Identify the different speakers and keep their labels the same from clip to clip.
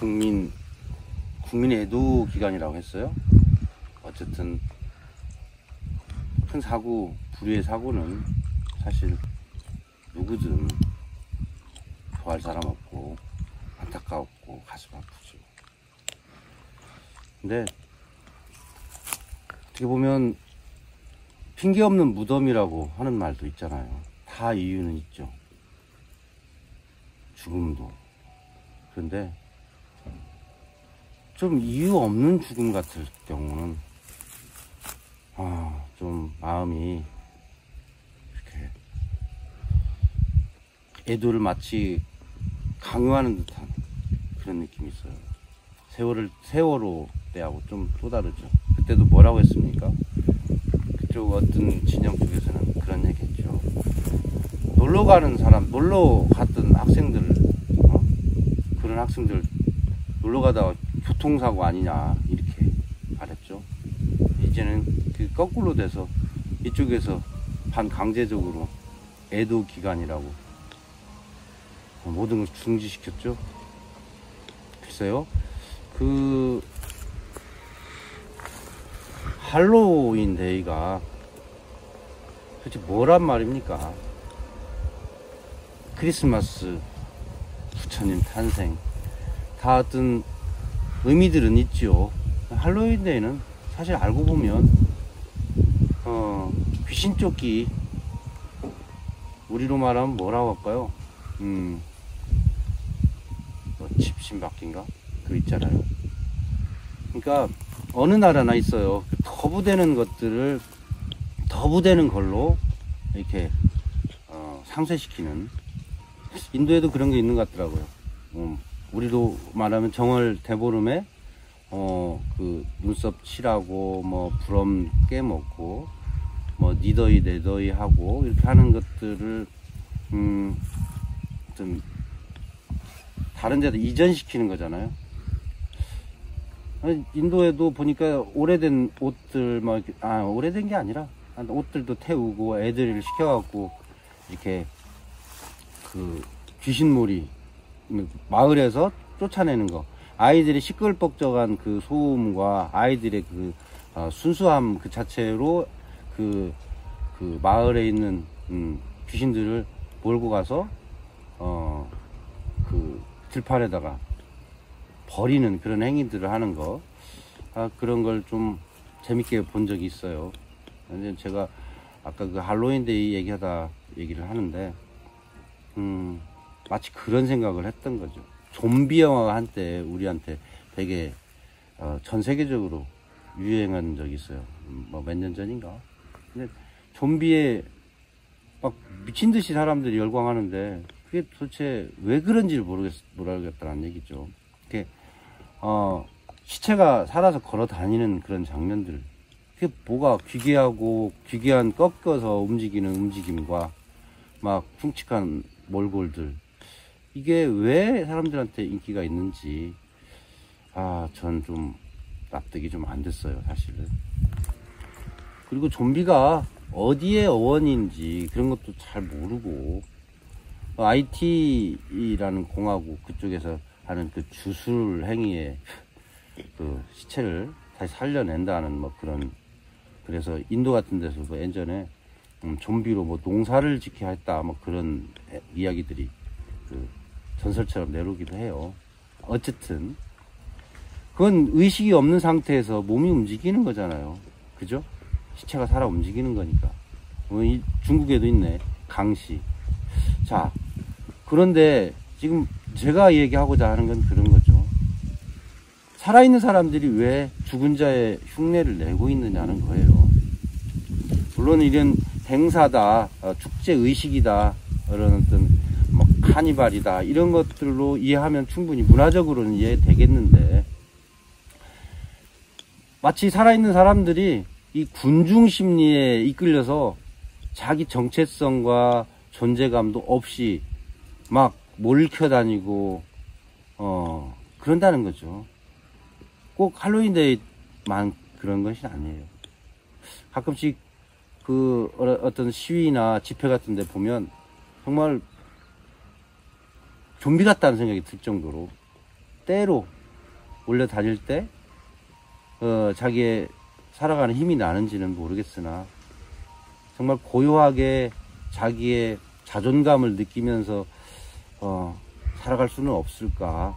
Speaker 1: 국민 애도 기간이라고 했어요. 어쨌든 큰 사고, 불의의 사고는 사실 누구든 좋아할 사람 없고 안타깝고 가슴 아프죠. 근데 어떻게 보면 핑계 없는 무덤이라고 하는 말도 있잖아요. 다 이유는 있죠. 죽음도. 그런데 좀 이유 없는 죽음 같을 경우는 좀 마음이 이렇게 애도를 마치 강요하는 듯한 그런 느낌이 있어요. 세월호 때하고 좀 또 다르죠. 그때도 뭐라고 했습니까? 그쪽 어떤 진영 쪽에서는 그런 얘기 했죠. 놀러 갔던 학생들, 그런 학생들 놀러 가다가 교통사고 아니냐, 이렇게 말했죠. 이제는 그 거꾸로 돼서 이쪽에서 반강제적으로 애도 기간이라고 모든 걸 중지시켰죠. 글쎄요, 할로윈 데이가 도대체 뭐란 말입니까? 크리스마스, 부처님 탄생, 다 어떤 의미들은 있죠. 할로윈 데이는 사실 알고 보면 귀신 쫓기, 우리로 말하면 뭐라고 할까요? 집신바뀐가? 그거 있잖아요. 그러니까 어느 나라나 있어요. 거부되는 것들을 더부되는 걸로 이렇게 상쇄시키는. 인도에도 그런 게 있는 것 같더라고요. 우리도 말하면 정월 대보름에 그 눈썹 칠하고 뭐 부럼 깨먹고 뭐 니더이 내더이 하고 이렇게 하는 것들을 좀 다른 데도 이전시키는 거잖아요. 인도에도 보니까 오래된 옷들 오래된 게 아니라 옷들도 태우고 애들을 시켜갖고 이렇게 그 귀신몰이 마을에서 쫓아내는 거, 아이들이 시끌벅적한 그 소음과 아이들의 그 순수함 그 자체로 그 마을에 있는 귀신들을 몰고 가서 그 들판에다가 버리는 그런 행위들을 하는 거, 그런 걸 좀 재밌게 본 적이 있어요. 근데 제가 아까 그 할로윈데이 얘기를 하는데 마치 그런 생각을 했던 거죠. 좀비 영화가 한때 우리한테 되게 전 세계적으로 유행한 적이 있어요. 뭐 몇 년 전인가. 근데 좀비에 막 미친 듯이 사람들이 열광하는데 그게 도대체 왜 그런지를 모르겠다는 얘기죠. 이렇게 시체가 살아서 걸어 다니는 그런 장면들, 그게 뭐가 기괴한 꺾여서 움직이는 움직임과 막 흉측한 몰골들, 이게 왜 사람들한테 인기가 있는지 전 좀 납득이 좀 안 됐어요, 사실은. 그리고 좀비가 어디에 어원인지 그런 것도 잘 모르고, IT라는 공화국 그쪽에서 하는 그 주술 행위에 그 시체를 다시 살려낸다는 뭐 그래서 인도 같은 데서 뭐 예전에 좀비로 뭐 농사를 짓게 했다 뭐 그런 이야기들이 그 전설처럼 내려오기도 해요. 어쨌든 그건 의식이 없는 상태에서 몸이 움직이는 거잖아요. 그죠? 시체가 살아 움직이는 거니까. 중국에도 있네, 강시. 자, 그런데 지금 제가 얘기하고자 하는 건 그런 거죠. 살아있는 사람들이 왜 죽은 자의 흉내를 내고 있느냐는 거예요. 물론 이런 행사다, 축제 의식이다, 이런 어떤 뭐 카니발이다, 이런 것들로 이해하면 충분히 문화적으로는 이해되겠는데, 마치 살아있는 사람들이 이 군중 심리에 이끌려서 자기 정체성과 존재감도 없이 막 몰켜 다니고 그런다는 거죠. 꼭 할로윈데이만 그런 것이 아니에요. 가끔씩 그 어떤 시위나 집회 같은 데 보면 정말 좀비 같다는 생각이 들 정도로 때로 올려 다닐 때 자기의 살아가는 힘이 나는지는 모르겠으나 정말 고요하게 자기의 자존감을 느끼면서 살아갈 수는 없을까,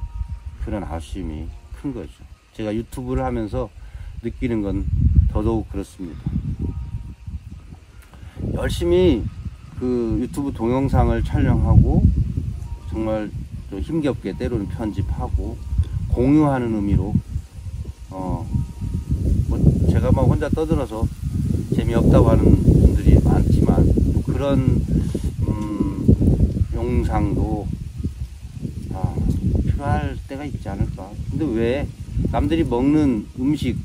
Speaker 1: 그런 아쉬움이 큰 거죠. 제가 유튜브를 하면서 느끼는 건 더더욱 그렇습니다. 열심히 그 유튜브 동영상을 촬영하고 정말 좀 힘겹게 때로는 편집하고 공유하는 의미로 뭐 제가 막 혼자 떠들어서 재미없다고 하는 분들이 많지만 또 그런 영상도 필요할 때가 있지 않을까. 근데 왜 남들이 먹는 음식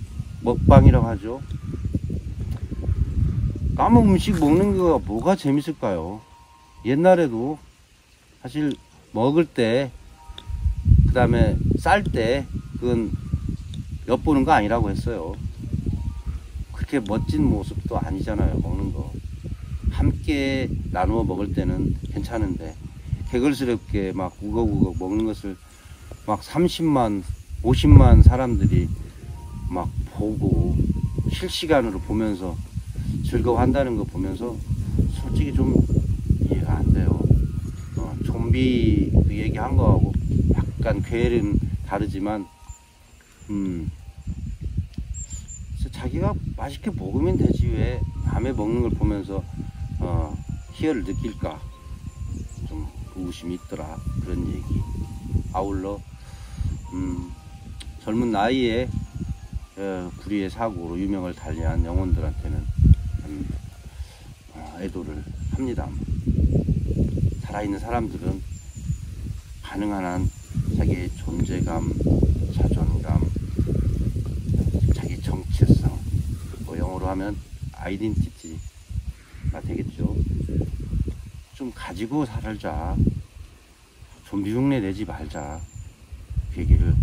Speaker 1: 먹방이라고 하죠. 남의 음식 먹는 거가 뭐가 재밌을까요? 옛날에도 사실 먹을 때, 그 다음에 쌀 때 그건 엿보는 거 아니라고 했어요. 그렇게 멋진 모습도 아니잖아요. 먹는 거 함께 나누어 먹을 때는 괜찮은데 개걸스럽게 막 우걱우걱 먹는 것을 막 30만 50만 사람들이 막 보고 실시간으로 보면서 즐거워한다는 거 보면서 솔직히 좀 이해가 안 돼요. 좀비 그 얘기한 거하고 약간 궤는 다르지만 자기가 맛있게 먹으면 되지 왜 남의 먹는 걸 보면서 희열을 느낄까, 좀 의구심이 있더라, 그런 얘기. 아울러 젊은 나이에 불의의 사고로 유명을 달리한 영혼들한테는 애도를 합니다. 살아있는 사람들은 가능한 한 자기의 존재감, 자존감, 자기 정체성, 뭐 영어로 하면 아이덴티티가 되겠죠. 좀 가지고 살자. 좀비 흉내 내지 말자. 그 얘기를